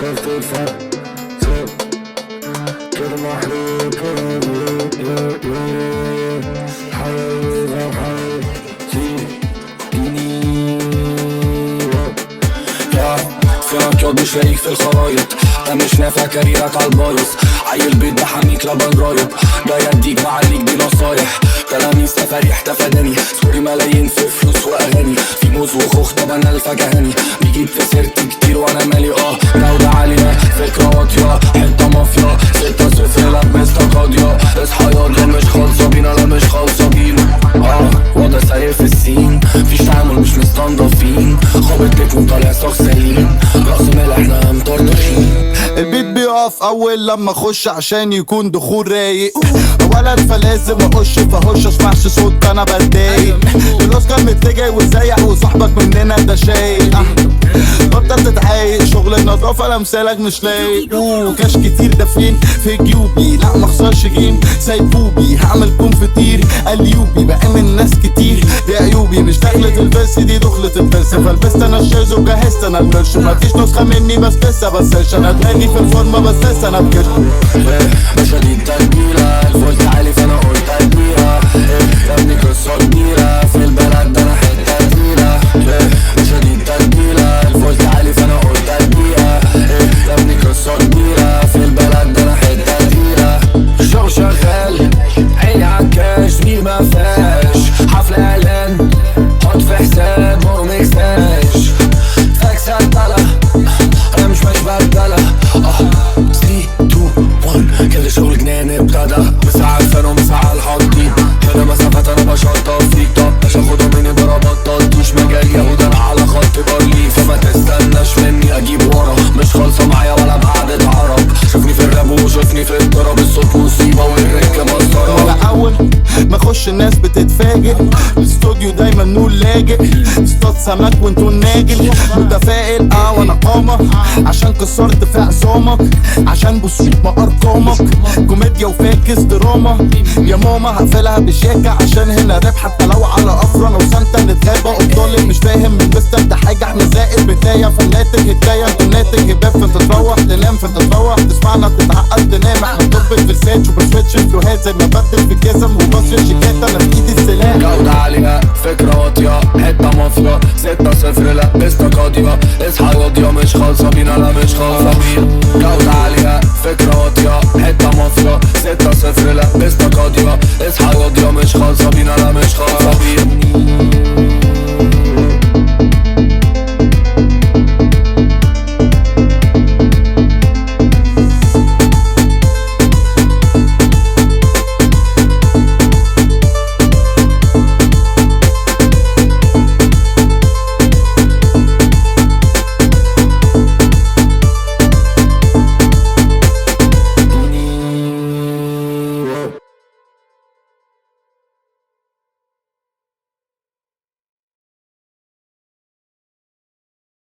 شفت الفرق كده محروق حيوة فينك ياض مش لاقيك في الخرايط، ده مش نافع كاريرك عالبايظ. عيل بيت بحميك لبن رايب، جاي اديك معليك دي نصايح. تلاميذ تفاريح تفاداني، سوري ملايين في فلوس واغاني. في موز وخوخ طب انا الفكهاني، بيجيب في سيرتي كتير وانا مالي جودة عالية فكرة واطية حتة مافيا 6-0 لبستها قاضية. اصحى ياض مش خالصة بينا لا مش خالصة بينا وضع سايق في السين، فيش تعامل مش مستنضفين. خابط لك وطالع صاغ سليم، رأس مال احنا مطرطشين. البيت بيقف اول لما اخش عشان يكون دخول رايق. ولد فلازم اخش فهش اسمعش صوت انا بتضايق. الراس كان متجه وزيق وصاحبك مننا ده شايق. بطل تتعايق شغل النظافة لمثالك مش لايق. كاش كتير دافين في جيوبي، لا مخسرش جيم سايبوبي. هعمل كونفتير اليوبي بأمن ناس كتير يا عيوبي. مش دخلة الفرس دي دخلة الفرس، فلبست انا الشيرز وجهزت انا المرش. مفيش نسخة مني بس لسه بسيرش، انا دماغي في الفورمة بس لسه انا بكش. مش دي التتبيلة الفولت عالي فانا قلت اديها. يا ابني قصة كبيرة في البلد ده انا حتة تقيلة. مش دي التتبيلة الفولت عالي فانا قلت اديها. يا ابني قصة كبيرة في البلد ده انا حتة تقيلة. الشغل شغال عيني عالكاش زميل ما فيهاش. حفلة اعلان حط في حساب مو ميكساش. فاكس عالطلع انا مش بدلة 3 2 1 كده شغل جنان ابتدى. مساعة الفن ومساعة الحاطين هنا مسافات انا بشطف فيك. طب باش اخدها مني ضربات طلتوش مجال ياخد انا على خط برلين. فما تستناش مني اجيب ورا، مش خالصة معايا ولا بقعدة عرب. شوفني في الراب وشوفني في الضرب، الصوت مصيبة والرجل مسطرة. ولا اول ما اخش الناس بتتفاجئ، الاستوديو دايما نقول لاجئ. اصطاد سمك وانتو الناجل متفائل وانا قامة. عشان كسرت في عصامك، عشان بصيت بارقامك. كوميديا وفاكس دراما يا ماما هقفلها بشياكة. عشان هنا راب حتى لو على افرا لو سانتا نتغابى. قبطالي مش فاهم من بستر ده حاجة، احنا زائد بداية فناتج هداية. انتو ناتج هباب فانت تروح تنام فانت تروح تسمعنا تتعقد تنام. احنا طب الفرسات وبسويتش فلوهات زي ما بدل في الجزم وبصر شيكات انا في ايدي السلاح. جودة عالية فكرة واطية حتة مافيا 6-0 لبستها قاضية. اصحى ياض مش خالصة بينا لا مش خالصة بينا. جودة عالية فكرة واطية حتة مافيا 6-0 لبستها قاضية. اصحى ياض